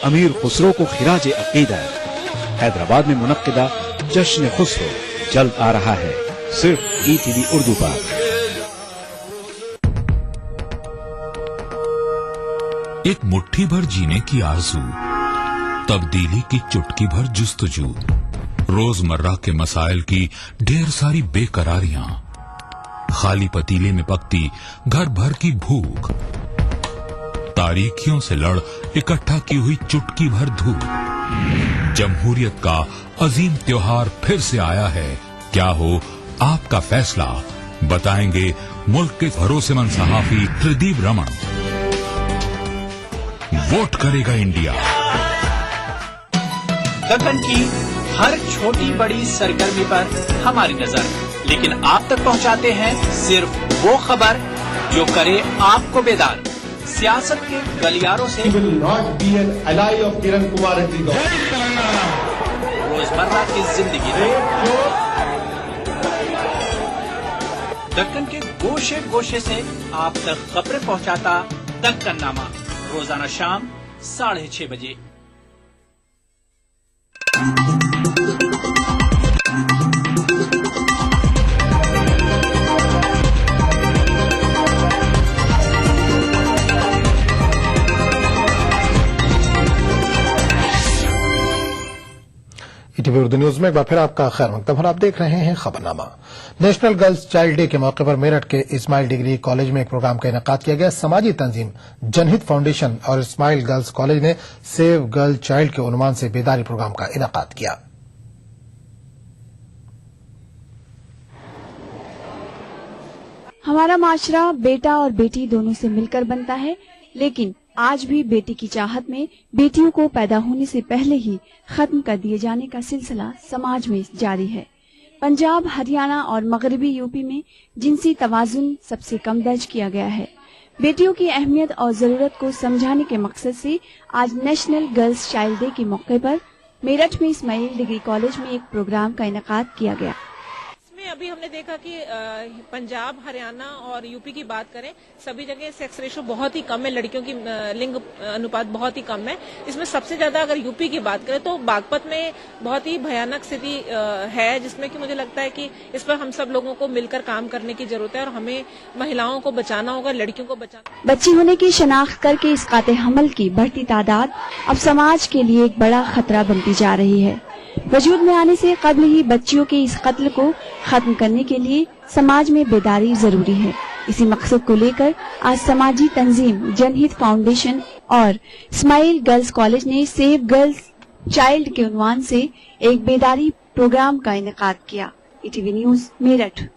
अमीर खुसरो को खिराज अकीदा। हैदराबाद में मुनक्किदा जश्न खुसरो जल्द आ रहा है सिर्फ ETV उर्दू पर। एक मुट्ठी भर जीने की आरज़ू, तब्दीली की चुटकी भर जुस्तजू, रोजमर्रा के मसाइल की ढेर सारी बेकरारियां, खाली पतीले में पकती घर भर की भूख, तारीखियों से लड़ इकट्ठा की हुई चुटकी भर धूप। जमहूरियत का अजीम त्योहार फिर से आया है, क्या हो आपका फैसला, बताएंगे मुल्क के भरोसेमंद सहाफी प्रदीप रमन। वोट करेगा इंडिया। दक्कन की हर छोटी बड़ी सरगर्मी पर हमारी नजर, लेकिन आप तक पहुंचाते हैं सिर्फ वो खबर जो करे आपको बेदार। सियासत के गलियारों से रोजमर्रा की जिंदगी दक्कन के गोशे गोशे से आप तक खबरें पहुंचाता दक्कन नामा, रोजाना शाम 6:30 बजे। ETV उर्दू न्यूज में एक बार फिर आपका खैर मकदम और आप देख रहे हैं खबरनामा। नेशनल गर्ल्स चाइल्ड डे के मौके पर मेरठ के इस्माइल डिग्री कॉलेज में एक प्रोग्राम का इनेकाद किया गया। समाजी तंजीम जनहित फाउंडेशन और इस्माइल गर्ल्स कॉलेज ने सेव गर्ल चाइल्ड के उन्वान से बेदारी प्रोग्राम का इनेकाद किया। हमारा माशरा बेटा और बेटी दोनों से मिलकर बनता है, लेकिन आज भी बेटी की चाहत में बेटियों को पैदा होने से पहले ही खत्म कर दिए जाने का सिलसिला समाज में जारी है। पंजाब, हरियाणा और मगरबी यूपी में जिनसी तवाजुन सबसे कम दर्ज किया गया है। बेटियों की अहमियत और जरूरत को समझाने के मकसद से आज नेशनल गर्ल्स चाइल्ड डे के मौके पर मेरठ में इस्माइल डिग्री कॉलेज में एक प्रोग्राम का इनेकाद किया गया। अभी हमने देखा कि पंजाब, हरियाणा और यूपी की बात करें, सभी जगह सेक्स रेशो बहुत ही कम है, लड़कियों की लिंग अनुपात बहुत ही कम है। इसमें सबसे ज्यादा अगर यूपी की बात करें तो बागपत में बहुत ही भयानक स्थिति है, जिसमें कि मुझे लगता है कि इस पर हम सब लोगों को मिलकर काम करने की जरूरत है और हमें महिलाओं को बचाना होगा, लड़कियों को बचाना। बच्ची होने की शनाख्त करके इस काते हमल की बढ़ती तादाद अब समाज के लिए एक बड़ा खतरा बनती जा रही है। वजूद में आने से कबल ही बच्चियों के इस कत्ल को खत्म करने के लिए समाज में बेदारी जरूरी है। इसी मकसद को लेकर आज समाजी तंजीम जनहित फाउंडेशन और इस्माइल गर्ल्स कॉलेज ने सेव गर्ल्स चाइल्ड के उन्वान से एक बेदारी प्रोग्राम का इनेकाद किया। ETV news Meerut.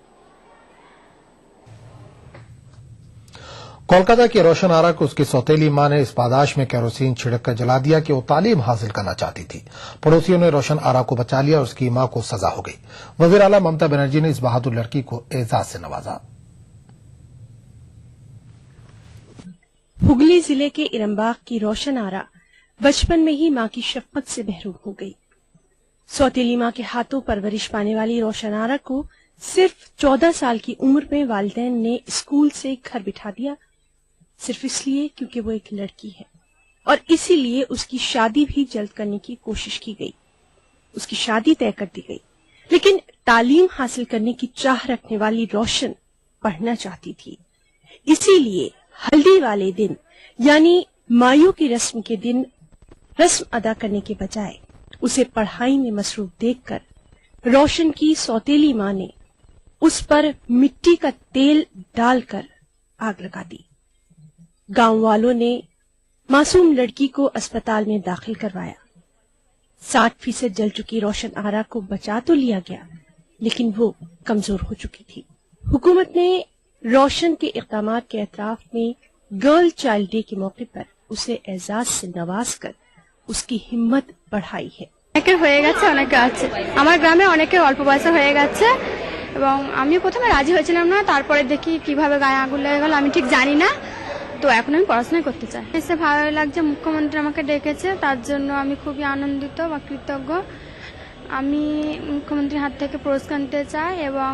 कोलकाता की रोशन आरा को उसकी सौतेली मां ने इस पादाश में केरोसिन छिड़क कर जला दिया कि वो तालीम हासिल करना चाहती थी। पड़ोसियों ने रोशन आरा को बचा लिया और उसकी मां को सजा हो गई। वजीर आला ममता बनर्जी ने इस बहादुर लड़की को एजाज से नवाजा। हुगली जिले के इरमबाग की रोशन आरा बचपन में ही मां की शफकत से महरूम हो गई। सौतेली मां के हाथों परवरिश पाने वाली रोशन आरा को सिर्फ 14 साल की उम्र में वालिदैन ने स्कूल से घर बिठा दिया, सिर्फ इसलिए क्योंकि वो एक लड़की है, और इसीलिए उसकी शादी भी जल्द करने की कोशिश की गई। उसकी शादी तय कर दी गई, लेकिन तालीम हासिल करने की चाह रखने वाली रोशन पढ़ना चाहती थी। इसीलिए हल्दी वाले दिन यानी मायू की रस्म के दिन रस्म अदा करने के बजाय उसे पढ़ाई में मसरूफ देखकर रोशन की सौतेली मां ने उस पर मिट्टी का तेल डालकर आग लगा दी। गांव वालों ने मासूम लड़की को अस्पताल में दाखिल करवाया। 60% जल चुकी रोशन आरा को बचा तो लिया गया, लेकिन वो कमजोर हो चुकी थी। हुकूमत ने रोशन के इक़दामात के एतराफ में गर्ल चाइल्ड डे के मौके पर उसे एजाज से नवाज कर उसकी हिम्मत बढ़ाई है। হয়ে গেছে অনেকে আছে আমার গ্রামে অনেকে অল্প বয়সে হয়ে গেছে এবং আমি প্রথমে রাজি হয়েছিলাম না, তারপরে দেখি কিভাবে গায়ে আগুন লেগে গেল আমি ঠিক জানি না। তো এখন আমি পড়াশোনা করতে চাই। এসে ভালো লাগছে, মুখ্যমন্ত্রী আমাকে ডেকেছে, তার জন্য আমি খুবই আনন্দিত বা কৃতজ্ঞ। আমি মুখ্যমন্ত্রীর হাত থেকে পুরস্কার নিতে চাই এবং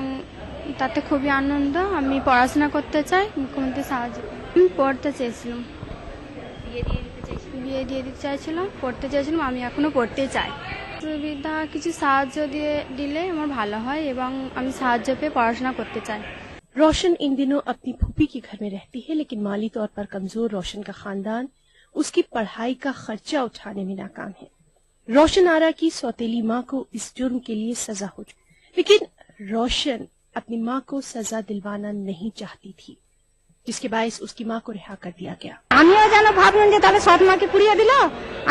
তাতে খুবই আনন্দ। আমি পড়াশোনা করতে চাই, মুখ্যমন্ত্রী সাহায্য আমি পড়তে চেয়েছিলাম। বিয়ে দিয়ে দিতে চাইছিলাম, পড়তে চাইছিলাম, আমি এখনো পড়তে চাই। সুবিধা কিছু সাহায্য দিলে আমার ভালো হয় এবং আমি সাহায্য পেয়ে পড়াশোনা করতে চাই। रोशन इन दिनों अपनी फूफी के घर में रहती है, लेकिन माली तौर पर कमजोर रोशन का खानदान उसकी पढ़ाई का खर्चा उठाने में नाकाम है। रोशन आरा की सौतेली माँ को इस जुर्म के लिए सजा हो चुकी, लेकिन रोशन अपनी माँ को सजा दिलवाना नहीं चाहती थी, जिसके बायस उसकी माँ को रिहा कर दिया गया। আমিও যেন ভাবলাম যে তাহলে সৎ মাকে পুড়িয়ে দিল,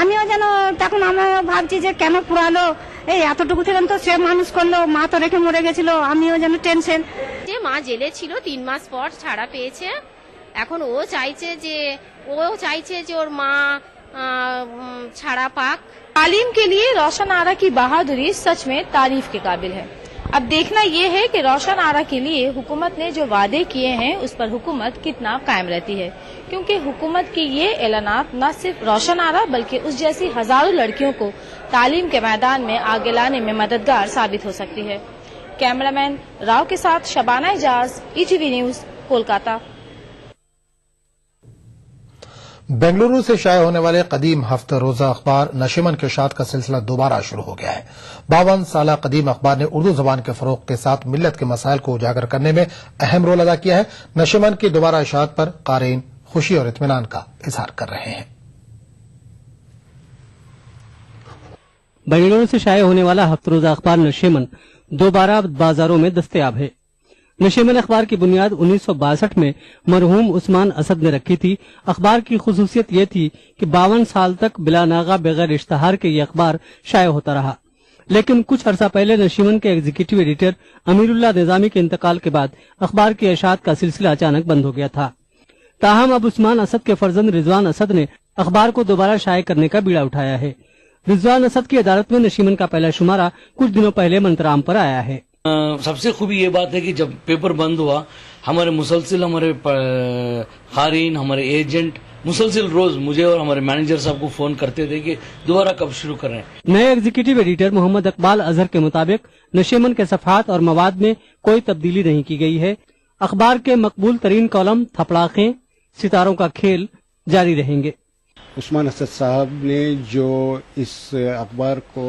আমিও যেন তখন আমিও ভাবছি যে কেন পুরালো, এই এতটুকু ছিলাম তো সে মানুষ করলো, মা তো রেখে মরে গেছিল, আমিও যেন টেনশন। যে মা জেলে ছিল 3 মাস পর ছাড়া পেয়েছে, এখন ও চাইছে যে ওর মা ছাড়া পাক। तालीम के लिए रोशन आरा की बहादुरी सच में तारीफ के काबिल है। अब देखना ये है कि रोशन आरा के लिए हुकूमत ने जो वादे किए हैं उस पर हुकूमत कितना कायम रहती है, क्योंकि हुकूमत की ये ऐलानात न सिर्फ रोशन आरा बल्कि उस जैसी हजारों लड़कियों को तालीम के मैदान में आगे लाने में मददगार साबित हो सकती है। कैमरामैन राव के साथ शबाना इजाज, ETV न्यूज, कोलकाता। बेंगलुरु से शाये होने वाले कदीम हफ्ता रोजा अखबार नशीमन के इशात का सिलसिला दोबारा शुरू हो गया है। 52 साल कदीम अखबार ने उर्दू जबान के फरोग के साथ मिल्लत के मसाइल को उजागर करने में अहम रोल अदा किया है। नशीमन की दोबारा इशात पर क़ारीन खुशी और इत्मीनान का इजहार कर रहे हैं। बेंगलुरु से शाये होने वाला हफ्ता रोजा अखबार नशीमन दोबारा बाजारों में दस्तयाब है। नशीमन अखबार की बुनियाद 1962 में मरहूम उस्मान असद ने रखी थी। अखबार की खुसूसियत ये थी कि 52 साल तक बिला नागा बगैर इश्तहार के ये अखबार शाये होता रहा, लेकिन कुछ अरसा पहले नशीमन के एग्जीक्यूटिव एडिटर अमीरुल्लाह निजामी के इंतकाल के बाद अखबार की इशात का सिलसिला अचानक बंद हो गया था। ताहम अब उस्मान असद के फर्जंद रिजवान असद ने अखबार को दोबारा शाये करने का बीड़ा उठाया है। रिजवान असद की अदालत में नशीमन का पहला शुमारा कुछ दिनों पहले मंतराम पर आया है। सबसे खूबी ये बात है कि जब पेपर बंद हुआ, हमारे मुसलसिल हमारे क़ारीन, हमारे एजेंट मुसलसिल रोज मुझे और हमारे मैनेजर साहब को फोन करते थे कि दोबारा कब शुरू कर रहे हैं। नए एग्जीक्यूटिव एडिटर मोहम्मद इकबाल अजहर के मुताबिक नशीमन के सफ़हात और मवाद में कोई तब्दीली नहीं की गई है। अखबार के मकबूल तरीन कॉलम थपड़ाखें, सितारों का खेल जारी रहेंगे। उस्मान असद साहब ने जो इस अखबार को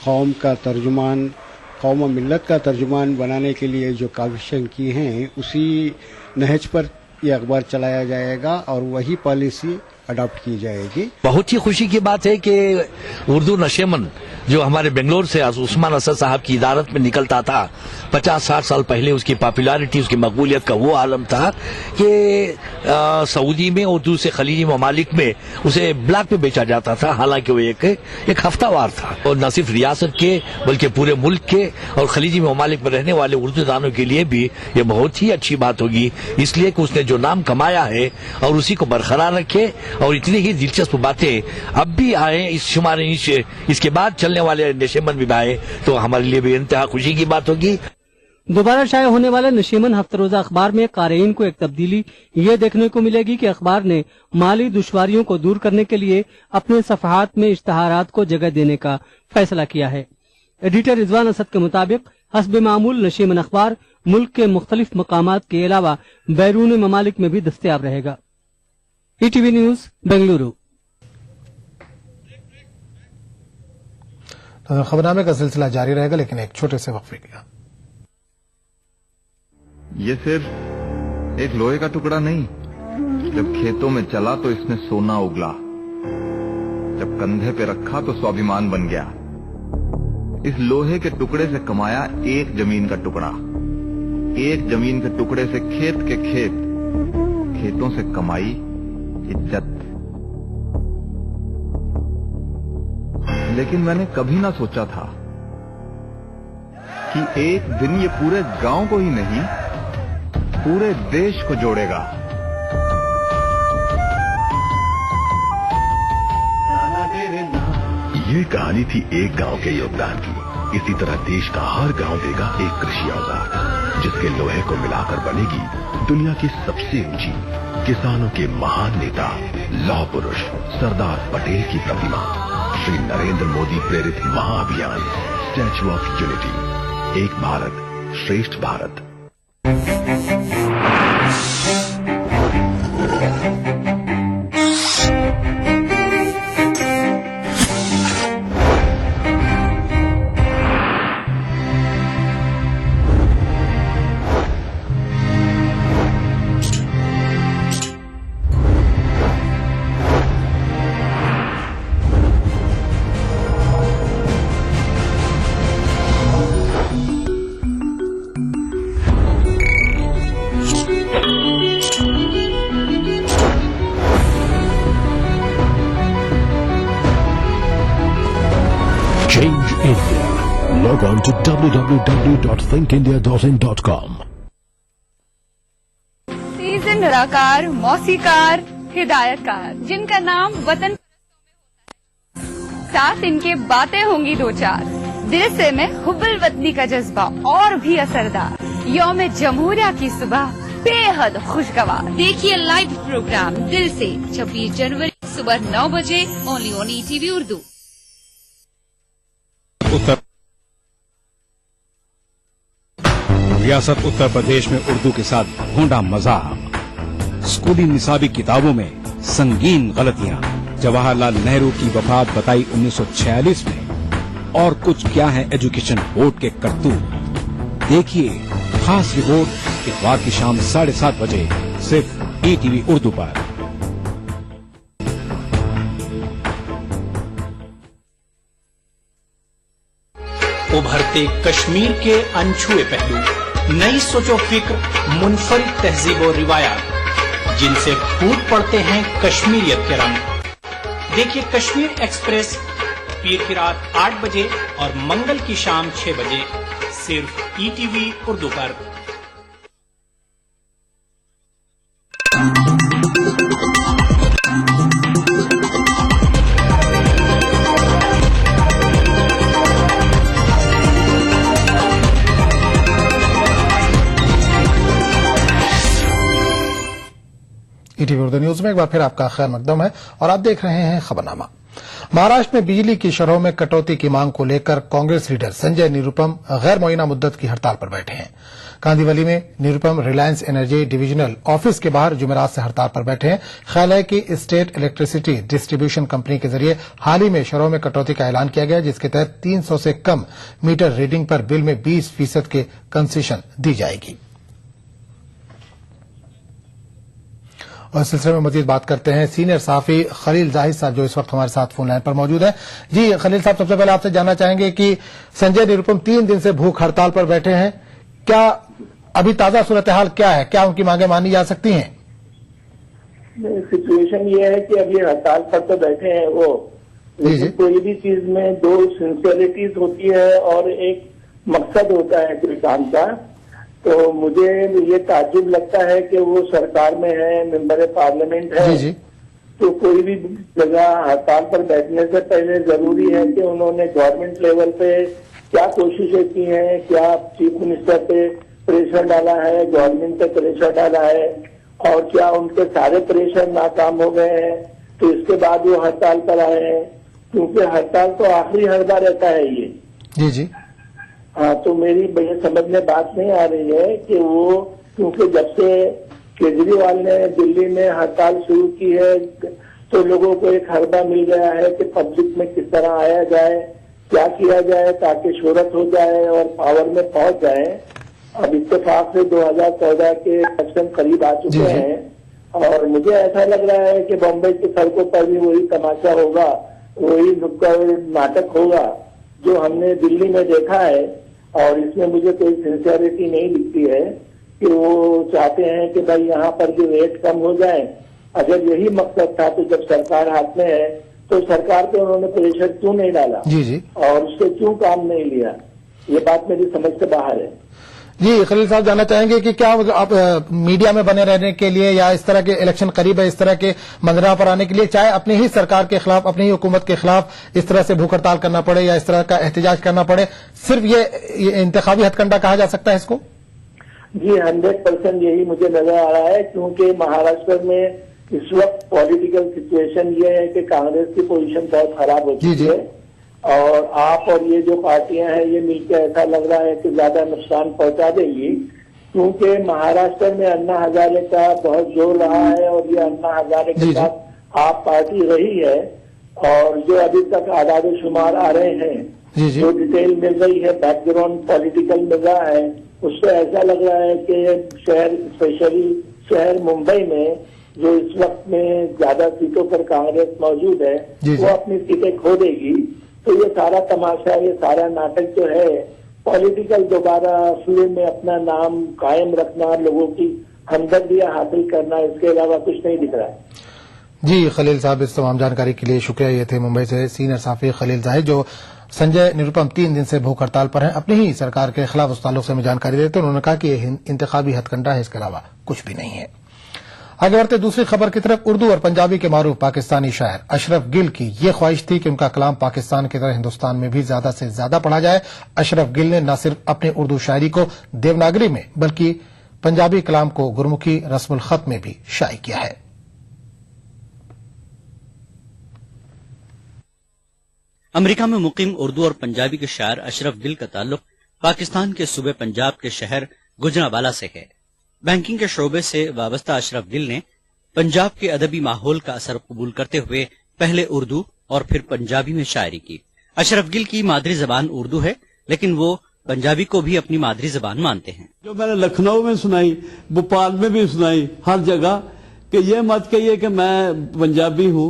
कौम का तर्जुमान, कौम और मिल्लत का तर्जुमान बनाने के लिए जो काविशें की हैं, उसी नहज पर यह अखबार चलाया जाएगा और वही पॉलिसी अडॉप्ट की जाएगी। बहुत ही खुशी की बात है कि उर्दू नशीमन जो हमारे बेंगलोर से उस्मान असद साहब की इदारत में निकलता था, 50-60 साल पहले उसकी पॉपुलैरिटी, उसकी मकबूलियत का वो आलम था कि सऊदी में और दूसरे खलीजी ममालिक में उसे ब्लैक में बेचा जाता था, हालांकि वो एक हफ्तावार था। और न सिर्फ रियासत के बल्कि पूरे मुल्क के और खलीजी ममालिक में रहने वाले उर्दू दानों के लिए भी ये बहुत ही अच्छी बात होगी, इसलिए कि उसने जो नाम कमाया है और उसी को बरकरार रखे। और इतनी ही दिलचस्प बातें अब भी आए इस शुमारे, इसके बाद चलने वाले नशीमन भी आए, तो हमारे लिए भी इंतहा खुशी की बात होगी। दोबारा शाये होने वाले नशीमन हफ्ता रोजा अखबार में क़ारीन को एक तब्दीली ये देखने को मिलेगी कि अखबार ने माली दुश्वारियों को दूर करने के लिए अपने सफ़हात में इश्तहारात को जगह देने का फैसला किया है। एडिटर रिजवान असद के मुताबिक हस्ब मामूल नशीमन अखबार मुल्क के मुख्तलिफ मकामात के अलावा बैरून ममालिक में भी दस्तयाब रहेगा। ETV news Bengaluru. खबरनामे का सिलसिला जारी रहेगा, लेकिन एक छोटे से वक्फे का। ये सिर्फ एक लोहे का टुकड़ा नहीं, जब खेतों में चला तो इसने सोना उगला, जब कंधे पे रखा तो स्वाभिमान बन गया। इस लोहे के टुकड़े से कमाया एक जमीन का टुकड़ा, एक जमीन के टुकड़े से खेत के खेत, खेतों से कमाई इज्जत। लेकिन मैंने कभी ना सोचा था कि एक दिन ये पूरे गांव को ही नहीं, पूरे देश को जोड़ेगा। ये कहानी थी एक गांव के योगदान की। इसी तरह देश का हर गांव देगा एक कृषि औजार, जिसके लोहे को मिलाकर बनेगी दुनिया की सबसे ऊंची, किसानों के महान नेता, लौह पुरुष सरदार पटेल की प्रतिमा। श्री नरेंद्र मोदी प्रेरित महाअभियान स्टैच्यू ऑफ यूनिटी, एक भारत श्रेष्ठ Bharat. Change India. Log on to www.thinkindia.in.com. Season अदाकार, मौसीकार, हिदायतकार, जिनका नाम वतन साथ इनके बातें होंगी दो चार। दिल से में हुब्बुल वतनी का जज्बा और भी असरदार। यौम जमहूरिया की सुबह बेहद खुशगवार। देखिए लाइव प्रोग्राम दिल से 26 जनवरी सुबह 9 बजे ओनली ऑन ETV उर्दू। रियासत उत्तर प्रदेश में उर्दू के साथ भोंडा मजाक। स्कूली निसाबी किताबों में संगीन गलतियां। जवाहरलाल नेहरू की वफात बताई 1946 में। और कुछ क्या है एजुकेशन बोर्ड के करतूत। देखिए खास रिपोर्ट इतवार की शाम 7:30 बजे सिर्फ ETV उर्दू पर। उभरते कश्मीर के अनछुए पहलू, नई सोचो फिक्र, मुनफरिद तहजीब और रिवायात, जिनसे फूट पड़ते हैं कश्मीरियत के रंग। देखिए कश्मीर एक्सप्रेस पीर की रात 8 बजे और मंगल की शाम 6 बजे सिर्फ ETV उर्दू पर। ETV उर्दू न्यूज में एक बार फिर आपका खैर मकदम है और आप देख रहे हैं खबरनामा। महाराष्ट्र में बिजली की शरहों में कटौती की मांग को लेकर कांग्रेस लीडर संजय निरुपम गैर मुअय्यना मुद्दत की हड़ताल पर बैठे हैं। कांदिवली में Nirupam Reliance energy divisional office के बाहर जुमेरात से हड़ताल पर बैठे हैं। ख्याल है कि स्टेट इलेक्ट्रिसिटी डिस्ट्रीब्यूशन कंपनी के जरिए हाल ही में शरहों में कटौती का ऐलान किया गया, जिसके तहत 300 से कम मीटर रीडिंग पर बिल में 20% के कंसेशन दी जाएगी। और इस सिलसिले में मजीद बात करते हैं सीनियर सहाफी खलील जाहिद साहब, जो इस वक्त हमारे साथ फोन लाइन पर मौजूद हैं। जी खलील साहब, सबसे पहले आपसे जानना चाहेंगे कि संजय निरुपम 3 दिन से भूख हड़ताल पर बैठे हैं, क्या अभी ताजा सूरत हाल क्या है? क्या उनकी मांगे मानी जा सकती हैं? सिचुएशन ये है कि अभी हड़ताल पर तो बैठे हैं वो, लेकिन कोई भी चीज में 2 सिंसियरिटीज होती है और एक मकसद होता है कोई काम का। तो मुझे ये ताज्जुब लगता है कि वो सरकार में है, मेंबर पार्लियामेंट है, तो कोई भी जगह हड़ताल पर बैठने से पहले जरूरी है कि उन्होंने गवर्नमेंट लेवल पे क्या कोशिशें की हैं, क्या चीफ मिनिस्टर पे प्रेशर डाला है, गवर्नमेंट पे प्रेशर डाला है, और क्या उनके सारे प्रेशर नाकाम हो गए हैं, तो इसके बाद वो हड़ताल पर आए हैं। क्योंकि हड़ताल तो आखिरी हड़बा रहता है ये। जी जी। हाँ, तो मेरी ये समझ में बात नहीं आ रही है कि वो, क्योंकि जब से केजरीवाल ने दिल्ली में हड़ताल शुरू की है तो लोगों को एक हरबा मिल गया है कि पब्लिक में किस तरह आया जाए, क्या किया जाए ताकि शोहरत हो जाए और पावर में पहुंच जाए। अब इत्तेफाक से 2014 के इलेक्शन करीब आ चुके हैं और मुझे ऐसा लग रहा है कि बम्बई की सड़कों पर भी वही तमाशा होगा, वही नुक्कड़ नाटक होगा जो हमने दिल्ली में देखा है। और इसमें मुझे कोई सिंसियरिटी नहीं दिखती है कि वो चाहते हैं कि भाई यहाँ पर भी रेट कम हो जाए। अगर यही मकसद था तो जब सरकार हाथ में है तो सरकार पे उन्होंने प्रेशर क्यों नहीं डाला जी जी, और उससे क्यों काम नहीं लिया, ये बात मेरी समझ से बाहर है। जी खलील साहब, जानना चाहेंगे कि क्या आप मीडिया में बने रहने के लिए या इस तरह के इलेक्शन करीब है, इस तरह के मंजरा पर आने के लिए, चाहे अपनी ही सरकार के खिलाफ, अपनी ही हुकूमत के खिलाफ इस तरह से भूख हड़ताल करना पड़े या इस तरह का एहतजाज करना पड़े, सिर्फ ये इंतखाबी हथकंडा कहा जा सकता है इसको? जी 100% यही मुझे नजर आ रहा है, क्योंकि महाराष्ट्र में इस वक्त पॉलिटिकल सिचुएशन ये है कि कांग्रेस की पोजीशन बहुत खराब हो चुकी है और आप और ये जो पार्टियां हैं ये मिलकर ऐसा लग रहा है कि ज्यादा नुकसान पहुंचा देंगी। क्योंकि महाराष्ट्र में अन्ना हजारे का बहुत जोर रहा है और ये अन्ना हजारे के साथ आप पार्टी रही है और जो अभी तक आदाद शुमार आ रहे हैं, जो डिटेल मिल रही है, बैकग्राउंड पॉलिटिकल मिल रहा है, उससे ऐसा लग रहा है कि शहर, स्पेशली शहर मुंबई में जो इस वक्त में ज्यादा सीटों पर कांग्रेस मौजूद है वो अपनी सीटें खो देगी। तो ये सारा तमाशा, ये सारा नाटक जो है पॉलिटिकल दोबारा फिल्म में अपना नाम कायम रखना, लोगों की हमदर्दियां हासिल करना, इसके अलावा कुछ नहीं दिख रहा है। जी खलील साहब, इस तमाम जानकारी के लिए शुक्रिया। ये थे मुंबई से सीनियर सहाफी खलील जाहिद, जो संजय निरुपम 3 दिन से भूख हड़ताल पर हैं। अपनी ही सरकार के खिलाफ उस ताल्लुक से हमें जानकारी देते उन्होंने कहा कि यह इंतखाबी हथकंडा है, इसके अलावा कुछ भी नहीं है। आगे बढ़ते दूसरी खबर की तरफ। उर्दू और पंजाबी के मारूफ पाकिस्तानी शायर अशरफ गिल की ये ख्वाहिश थी कि उनका कलाम पाकिस्तान की तरह हिंदुस्तान में भी ज्यादा से ज्यादा पढ़ा जाए। अशरफ गिल ने न सिर्फ अपनी उर्दू शायरी को देवनागरी में बल्कि पंजाबी कलाम को गुरमुखी रस्मुल खत में भी शाये किया है। अमेरिका में मुकीम उर्दू और पंजाबी के शायर अशरफ गिल का ताल्लुक पाकिस्तान के सूबे पंजाब के शहर गुजरांवाला से है। बैंकिंग के शोबे से वाबस्ता अशरफ गिल ने पंजाब के अदबी माहौल का असर कबूल करते हुए पहले उर्दू और फिर पंजाबी में शायरी की। अशरफ गिल की मादरी जबान उर्दू है, लेकिन वो पंजाबी को भी अपनी मादरी जबान मानते हैं। जो मैंने लखनऊ में सुनाई, भोपाल में भी सुनाई, हर जगह कि ये मत कहिए कि मैं पंजाबी हूँ,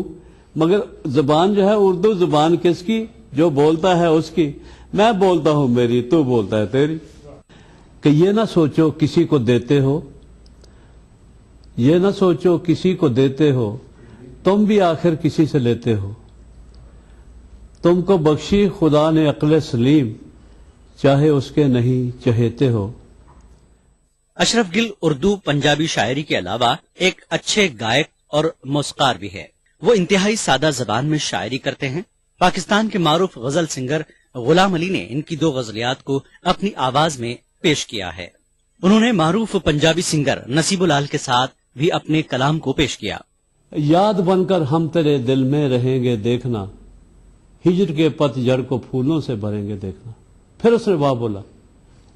मगर जबान जो है उर्दू जबान किसकी, जो बोलता है उसकी। मैं बोलता हूँ मेरी, तू बोलता है तेरी। कि ये ना सोचो किसी को देते हो, ये ना सोचो किसी को देते हो, तुम भी आखिर किसी से लेते हो। तुमको बख्शी खुदा ने अक्ल सलीम, चाहे उसके नहीं चहेते हो। अशरफ गिल उर्दू पंजाबी शायरी के अलावा एक अच्छे गायक और मौसीकार भी है। वो इंतहाई सादा जबान में शायरी करते हैं। पाकिस्तान के मारूफ गजल सिंगर गुलाम अली ने इनकी 2 गजलियात को अपनी आवाज में पेश किया है। उन्होंने मारूफ पंजाबी सिंगर नसीबुलाल के साथ भी अपने कलाम को पेश किया। याद बनकर हम तेरे दिल में रहेंगे देखना, हिजर के पतझड़ को फूलों से भरेंगे देखना। फिर उसने वाह बोला।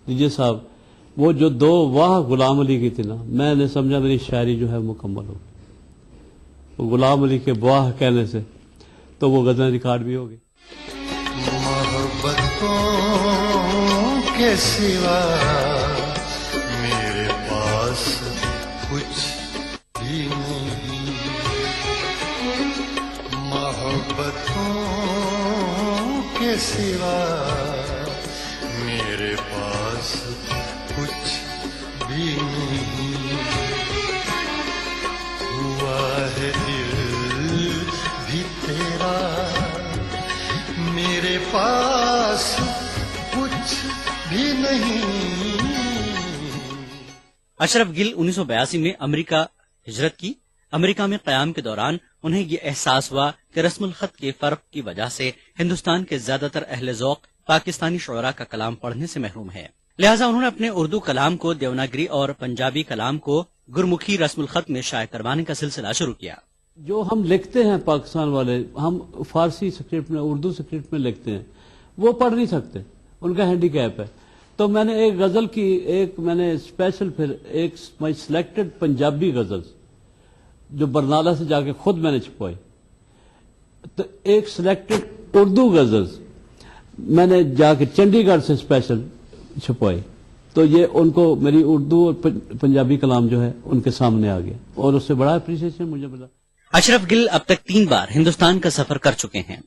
लीजिए साहब, वो जो 2 वाह गुलाम अली की थी ना, मैंने समझा मेरी शायरी जो है मुकम्मल हो। वो गुलाम अली के वाह कहने से तो वो गजल रिकॉर्ड भी होगी। मोहब्बतों के सिवा मेरे पास कुछ भी नहीं, मोहब्बतों के सिवा मेरे पास कुछ भी नहीं। हुआ है दिल भी तेरा, मेरे पास कुछ भी नहीं। अशरफ गिल 1982 में अमेरिका हिजरत की। अमेरिका में क़याम के दौरान उन्हें ये एहसास हुआ कि रस्मुल खत के फर्क की वजह से हिंदुस्तान के ज्यादातर अहले ज़ौक़ पाकिस्तानी शुअरा का कलाम पढ़ने से महरूम है। लिहाजा उन्होंने अपने उर्दू कलाम को देवनागरी और पंजाबी कलाम को गुरमुखी रस्मुल खत में शाये करवाने का सिलसिला शुरू किया। जो हम लिखते हैं पाकिस्तान वाले, हम फारसी स्क्रिप्ट में, उर्दू स्क्रिप्ट में लिखते हैं, वो पढ़ नहीं सकते, उनका हैंडीकैप है। तो मैंने एक गजल की मैंने स्पेशल फिर एक माई सिलेक्टेड पंजाबी गजल्स जो बरनाला से जाके खुद मैंने छुपवाई, तो एक सिलेक्टेड उर्दू गजल्स मैंने जाके चंडीगढ़ से स्पेशल छुपवाई। तो ये उनको मेरी उर्दू और पंजाबी कलाम जो है उनके सामने आ गया और उससे बड़ा अप्रिसिएशन मुझे मिला। अशरफ गिल अब तक 3 बार हिंदुस्तान का सफर कर चुके हैं।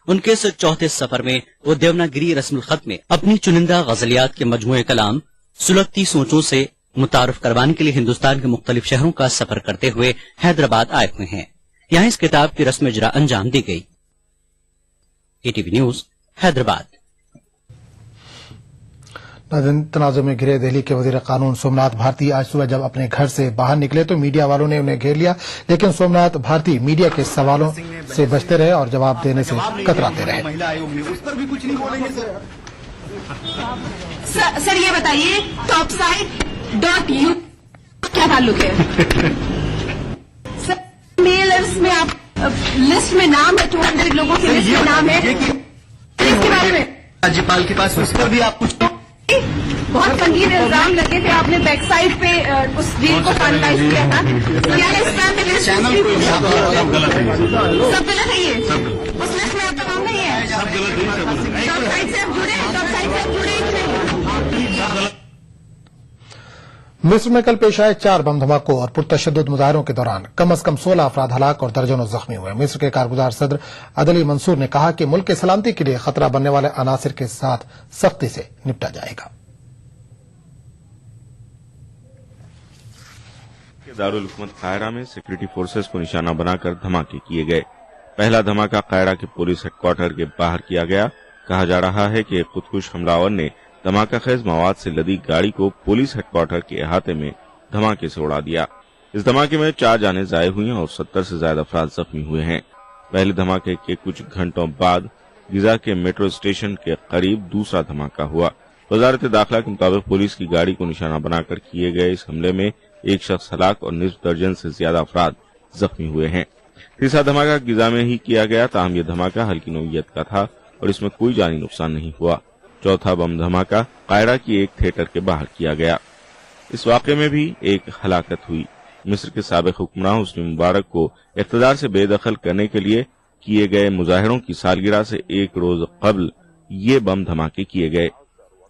उनके इस 4थे सफर में वो देवनागरी रस्मुल खत में अपनी चुनिंदा गजलियात के मजमूए कलाम सुलगती सोचों से मुतारफ करवाने के लिए हिंदुस्तान के मुख्तलिफ शहरों का सफर करते हुए हैदराबाद आए हुए हैं। यहाँ इस किताब की रस्म इजरा अंजाम दी गई। ATV news Hyderabad. तनाज़ुर में घिरे दिल्ली के वजीर कानून सोमनाथ भारती आज सुबह जब अपने घर से बाहर निकले तो मीडिया वालों ने उन्हें घेर लिया, लेकिन सोमनाथ भारती मीडिया के सवालों से बचते रहे और जवाब देने से कतराते रहे। महिला आयोग ने उस पर भी कुछ नहीं बोलेंगे सर ये बताइए topside.u क्या ताल्लुक है? सर मेलर्स में आप लिस्ट में नाम है, 200 लोगों की लिस्ट में नाम है, इसके बारे में राज्यपाल के पास उस पर भी आप कुछ बहुत संगीन इल्जाम लगे थे, आपने बैक साइड पे उस डील को फाइनलाइज किया था। क्या इस टाइम में लिस्ट सब गलत है? ये उस लिस्ट में आपका नाम नहीं है? टॉप साइड से जुड़े, टॉप साइड से जुड़े ही नहीं। मिस्र में कल पेश आए 4 बम धमाकों और पुरतशद्दुद मुजाहरों के दौरान कम से कम 16 अफराद हलाक और दर्जनों जख्मी हुए। मिस्र के कारगुजार सदर अदली मंसूर ने कहा कि मुल्क की सलामती के लिए खतरा बनने वाले अनासिर के साथ सख्ती से निपटा जाएगा। दारुल हुकूमत कायरा में सिक्योरिटी फोर्सेस को निशाना बनाकर धमाके किए गए। पहला धमाका कायरा के पुलिस हेडक्वार्टर के बाहर किया गया। कहा जा रहा है कि एक खुदकुश हमलावर ने धमाका खेज मवाद से लदी गाड़ी को पुलिस हेडक्वार्टर के अहाते में धमाके से उड़ा दिया। इस धमाके में 4 जानें ज़ाय हुई और 70 से ज्यादा अफराद जख्मी हुए हैं। पहले धमाके के कुछ घंटों बाद गिजा के मेट्रो स्टेशन के करीब दूसरा धमाका हुआ। वजारत दाखिला के मुताबिक पुलिस की गाड़ी को निशाना बनाकर किए गए इस हमले में एक शख्स हलाक और निस्फ दर्जन से ज्यादा अफराद जख्मी हुए हैं। तीसरा धमाका गिजा में ही किया गया, ताहम यह धमाका हल्की नौइयत का था और इसमें कोई जानी नुकसान नहीं हुआ। चौथा बम धमाका कायरा की एक थिएटर के बाहर किया गया। इस वाक़े में भी एक हलाकत हुई। मिस्र के साबिक हुक्मरान हुस्नी मुबारक को इक़्तिदार से बेदखल करने के लिए किए गए मुजाहिरों की सालगिरह से एक रोज कबल ये बम धमाके किए गए।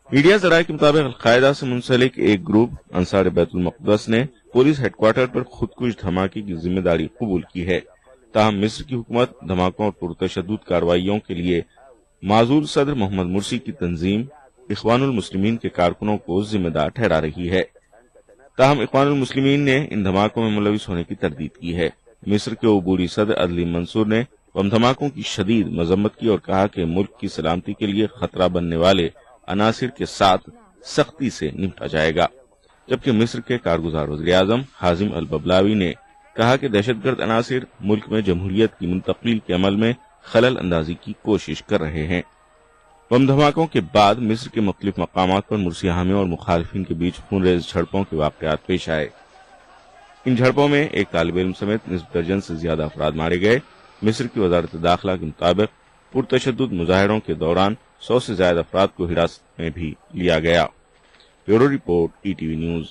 मीडिया जराये के मुताबिक अल-कायदा से मुंसलिक एक ग्रुप अंसार बैतुल मक़दस ने पुलिस हेडक्वार्टर पर खुदकुश धमाके की जिम्मेदारी कबूल की है। ताहम मिस्र की हुकूमत धमाकों और पुरतशद्दुद कार्रवाइयों के लिए माजूल सदर मोहम्मद मुर्सी की तंजीम इख्वानुल मुस्लिमीन के कारकुनों को जिम्मेदार ठहरा रही है। ताहम इख्वानुल मुस्लिमीन ने इन धमाकों में मुलविस होने की तरदीद की है। मिस्र के उबूरी सदर अदली मंसूर ने बम धमाकों की शदीद मजम्मत की और कहा कि मुल्क की सलामती के लिए खतरा बनने वाले अनासिर के साथ सख्ती से निपटा जाएगा। जबकि मिस्र के कारगुजार वज़ीर-ए-आज़म हाजिम अल-बबलावी ने कहा कि दहशतगर्द अनासिर मुल्क में जमहूरियत की मुंतकिल के अमल में खलल अंदाजी की कोशिश कर रहे हैं। बम धमाकों के बाद मिस्र के मुख्तलिफ मकामात पर मुर्सी हामियों और मुखालिफिन के बीच खूनरेज झड़पों के वाक़यात पेश आए। इन झड़पों में एक तालिब इल्म समेत निस्फ दर्जन से ज्यादा अफराद मारे गए। मिस्र की वजारत दाखिला के मुताबिक पुरतशद्दुद मुजाहिरों के दौरान 100 से ज्यादा अफराद को हिरासत में भी लिया गया। Bureau report, ETV news.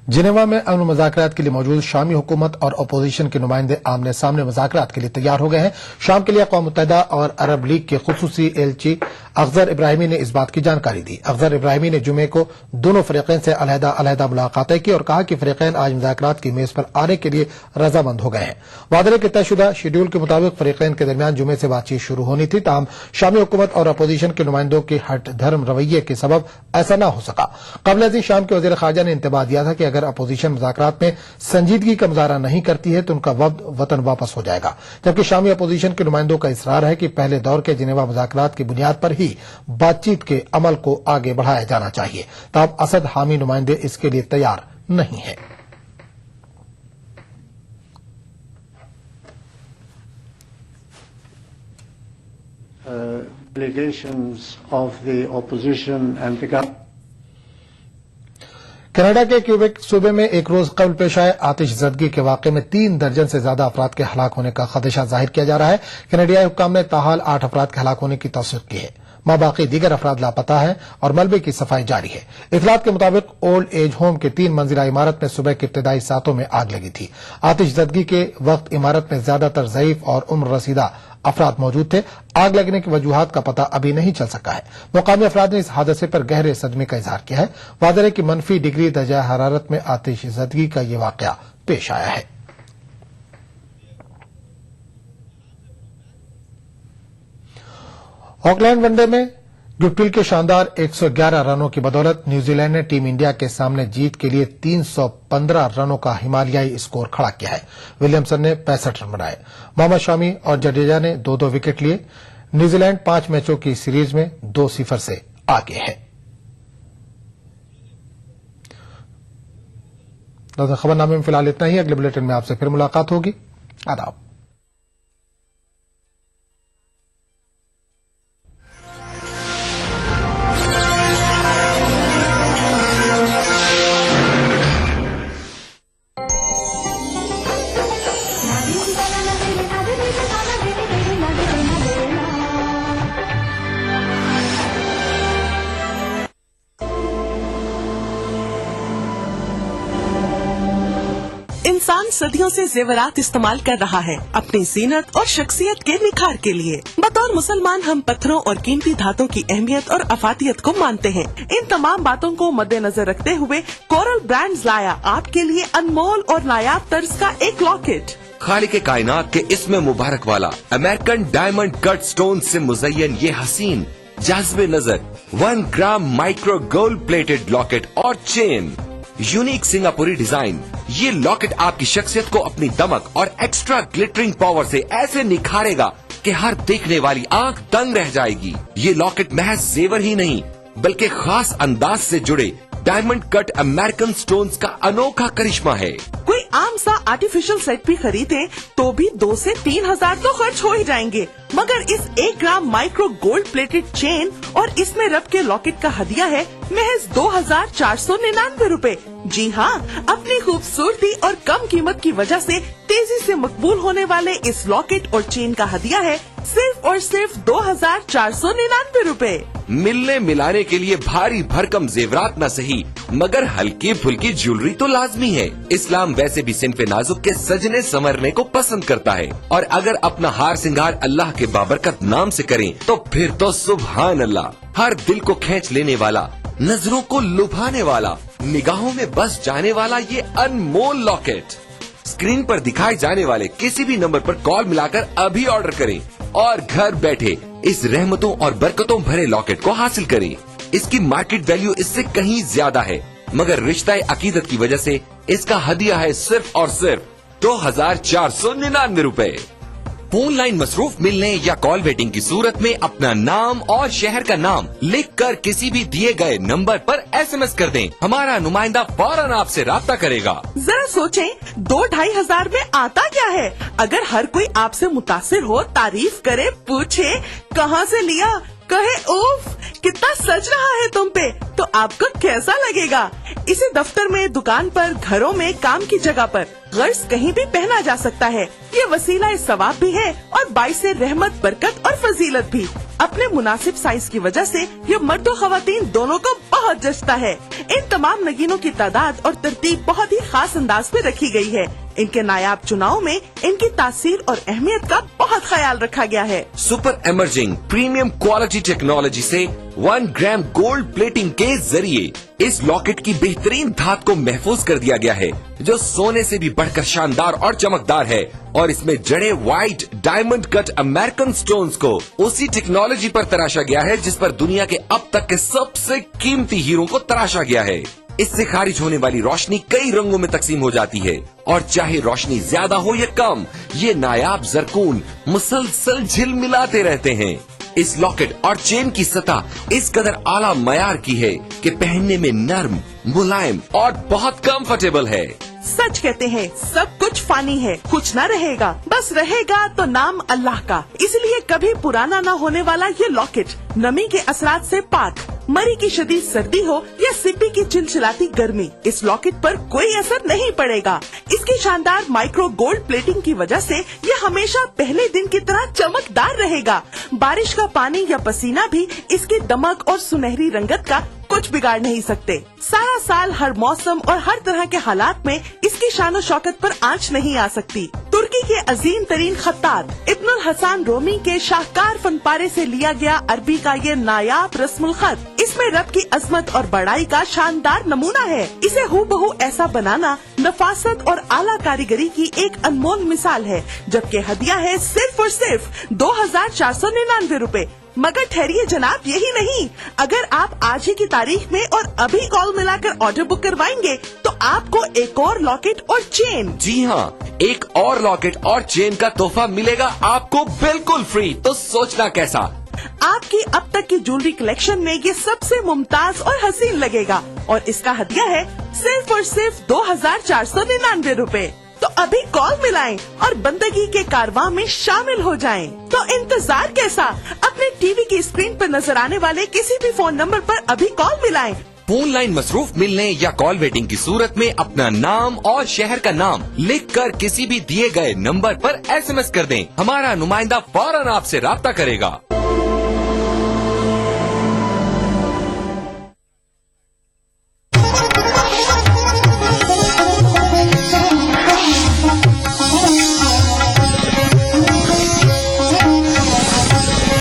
Geneva में अमन मुज़ाकरात के लिए मौजूद शामी हुकूमत और अपोजिशन के नुमाइंदे आमने सामने मुज़ाकरात के लिए तैयार हो गए हैं। शाम के लिए अक़वाम मुत्तहिदा और अरब लीग के खुसूसी एलची अख्तर इब्राहिमी ने इस बात की जानकारी दी। अख्तर इब्राहिमी ने जुमे को दोनों फरीक़ैन से अलहदा मुलाकातें की और कहा कि फरीक़ैन आज मुज़ाकरात की मेज पर आने के लिए रजामंद हो गए हैं। वादे के तयशुदा शेड्यूल के मुताबिक फरीक़ैन के दरमियान जुमे से बातचीत शुरू होनी थी, ताहम शामी हुकूमत और अपोजिशन के नुमाइंदों के हट धर्म रवैये के सबब ऐसा न हो सका। कबल शाम के वज़ीर ख़ारजा ने इंतबाह दिया था कि अगर अपोजिशन मुज़ाकरात में संजीदगी का मुजाहरा नहीं करती है तो उनका वतन वापस हो जाएगा। जबकि शामी अपोजिशन के नुमाइंदों का इसरार है कि पहले दौर के जिनेवा मुज़ाकरात की बुनियाद पर ही बातचीत के अमल को आगे बढ़ाया जाना चाहिए। तब असद हामी नुमाइंदे इसके लिए तैयार नहीं है। Delegations of the opposition and the government. Canada के क्यूबेक सूबे में एक रोज कबल पेश आए आतिशज़दगी के वाक़े में 3 दर्जन से ज्यादा अफराद के हलाक होने का खदशा जाहिर किया जा रहा है। कनाडियाई हुक्काम ने ताहाल 8 अफराद के हलाक होने की तौसीक़ की है। माबाकी दीगर अफराद लापता है और मलबे की सफाई जारी है। इतलात के मुताबिक ओल्ड एज होम के 3 मंजिला इमारत में सुबह के इब्तिदाई सातों में आग लगी थी। आतिशज़दगी के वक्त इमारत में ज्यादातर ज़ईफ और उम्र रसीदा अफराद मौजूद थे। आग लगने की वजूहात का पता अभी नहीं चल सका है। मुकामी अफराद ने इस हादसे पर गहरे सदमे का इजहार किया है। वाज़ेह है कि मनफी डिग्री दर्जा हरारत में आतिशज़दगी का ये वाक़या पेश आया है। ऑकलैंड वनडे में गुप्टिल के शानदार 111 रनों की बदौलत न्यूजीलैंड ने टीम इंडिया के सामने जीत के लिए 315 रनों का हिमालयाई स्कोर खड़ा किया है। विलियमसन ने 65 रन बनाए। मोहम्मद शामी और जडेजा ने 2-2 विकेट लिए। न्यूजीलैंड 5 मैचों की सीरीज में 2-0 से आगे है। खबरनामे में फिलहाल इतना ही। अगले बुलेटिन में आपसे फिर मुलाकात होगी। आदाब। इंसान सदियों से जेवरात इस्तेमाल कर रहा है अपनी जीनत और शख्सियत के निखार के लिए। बतौर मुसलमान हम पत्थरों और कीमती धातों की अहमियत और अफादियत को मानते हैं। इन तमाम बातों को मद्देनजर रखते हुए कोरल ब्रांड्स लाया आपके लिए अनमोल और नायाब तर्ज का एक लॉकेट। खालिक कायनात के इसमें मुबारक वाला अमेरिकन डायमंड कट स्टोन से मुज़य्यन ये हसीन जाज़बे नजर 1 ग्राम माइक्रो गोल्ड प्लेटेड लॉकेट और चेन। यूनिक सिंगापुरी डिजाइन, ये लॉकेट आपकी शख्सियत को अपनी दमक और एक्स्ट्रा ग्लिटरिंग पावर से ऐसे निखारेगा जिसके हर देखने वाली आंख दंग रह जाएगी। ये लॉकेट महज जेवर ही नहीं बल्कि खास अंदाज से जुड़े डायमंड कट अमेरिकन स्टोन्स का अनोखा करिश्मा है। कोई आम सा आर्टिफिशियल सेट भी खरीदे तो भी 2 से 3 हजार तो खर्च हो ही जाएंगे, मगर इस 1 ग्राम माइक्रो गोल्ड प्लेटेड चेन और इसमें रब के लॉकेट का हदिया है महज 2499 रूपए। जी हाँ, अपनी खूबसूरती और कम कीमत की वजह से तेजी से मकबूल होने वाले इस लॉकेट और चेन का हदिया है सिर्फ और सिर्फ 2499 रूपए। मिलने मिलाने के लिए भारी भरकम जेवरात न सही मगर हल्की फुल्की ज्वेलरी तो लाजमी है। इस्लाम वैसे भी सिन्फे नाजुक के सजने संवरने को पसंद करता है और अगर अपना हार सिंगार अल्लाह के बाबरकत नाम से करें तो फिर तो सुभान अल्लाह। हर दिल को खींच लेने वाला, नजरों को लुभाने वाला, निगाहों में बस जाने वाला ये अनमोल लॉकेट स्क्रीन पर दिखाए जाने वाले किसी भी नंबर पर कॉल मिलाकर अभी ऑर्डर करें और घर बैठे इस रहमतों और बरकतों भरे लॉकेट को हासिल करें। इसकी मार्केट वैल्यू इससे कहीं ज्यादा है मगर रिश्ता अकीदत की वजह से इसका हदिया है सिर्फ और सिर्फ 2499 रूपए। फोन लाइन मसरूफ मिलने या कॉल वेटिंग की सूरत में अपना नाम और शहर का नाम लिखकर किसी भी दिए गए नंबर पर SMS कर दें। हमारा नुमाइंदा फौरन आपसे राब्ता करेगा। जरा सोचें, 2-2.5 हजार में आता क्या है? अगर हर कोई आपसे मुतासिर हो, तारीफ करे, पूछे कहाँ से लिया, कहे उफ कितना सज रहा है तुम पे, तो आपको कैसा लगेगा? इसे दफ्तर में, दुकान पर, घरों में, काम की जगह पर गर्ज कहीं भी पहना जा सकता है। ये वसीला सवाब भी है और बाइसे रहमत, बरकत और फजीलत भी। अपने मुनासिब साइज की वजह से ये मर्द और खवातीन दोनों को बहुत जचता है। इन तमाम नगीनों की तादाद और तरतीब बहुत ही खास अंदाज में रखी गई है। इनके नायाब चुनाव में इनकी तासीर और अहमियत का बहुत ख्याल रखा गया है। Super emerging premium quality technology से 1 ग्राम गोल्ड प्लेटिंग के जरिए इस लॉकेट की बेहतरीन धात को महफूज कर दिया गया है जो सोने से भी बढ़कर शानदार और चमकदार है और इसमें जड़े white diamond cut American stones को उसी टेक्नोलॉजी पर तराशा गया है जिस पर दुनिया के अब तक के सबसे कीमती हीरो को तराशा गया है। इससे खारिज होने वाली रोशनी कई रंगों में तकसीम हो जाती है और चाहे रोशनी ज्यादा हो या कम, ये नायाब जरकून मुसलसल झिलमिलाते रहते हैं। इस लॉकेट और चेन की सतह इस कदर आला मयार की है कि पहनने में नर्म, मुलायम और बहुत कंफर्टेबल है। सच कहते हैं, सब कुछ फानी है, कुछ न रहेगा, बस रहेगा तो नाम अल्लाह का। इसलिए कभी पुराना न होने वाला ये लॉकेट नमी के असरात से पाक, मरी की शदीद सर्दी हो या सिप्पी की चिलचिलाती गर्मी, इस लॉकेट पर कोई असर नहीं पड़ेगा। इसकी शानदार माइक्रो गोल्ड प्लेटिंग की वजह से ये हमेशा पहले दिन की तरह चमकदार रहेगा। बारिश का पानी या पसीना भी इसकी दमक और सुनहरी रंगत का कुछ बिगाड़ नहीं सकते। सारा साल हर मौसम और हर तरह के हालात में इसकी शान और शौकत पर आंच नहीं आ सकती। तुर्की के अजीम तरीन खत्तात इब्नुल हसन रोमी के शाहकार फनपारे से लिया गया अरबी का ये नायाब रस्मुल खत इसमें रब की अजमत और बड़ाई का शानदार नमूना है। इसे हूबहू ऐसा बनाना नफासत और आला कारीगरी की एक अनमोल मिसाल है, जबकि हदिया है सिर्फ और सिर्फ 2499 रूपए। मगर ठहरिए जनाब, यही नहीं, अगर आप आज ही की तारीख में और अभी कॉल मिलाकर ऑर्डर बुक करवाएंगे तो आपको एक और लॉकेट और चेन, जी हाँ, एक और लॉकेट और चेन का तोहफा मिलेगा आपको बिल्कुल फ्री। तो सोचना कैसा? आपकी अब तक की ज्वेलरी कलेक्शन में ये सबसे मुमताज और हसीन लगेगा और इसका हदिया है सिर्फ और सिर्फ 2499 रूपए। तो अभी कॉल मिलाएं और बंदगी के कारवां में शामिल हो जाएं। तो इंतजार कैसा? अपने टीवी की स्क्रीन पर नजर आने वाले किसी भी फोन नंबर पर अभी कॉल मिलाएं। फोन लाइन मसरूफ मिलने या कॉल वेटिंग की सूरत में अपना नाम और शहर का नाम लिखकर किसी भी दिए गए नंबर पर SMS कर दें। हमारा नुमाइंदा फौरन आपसे राब्ता करेगा।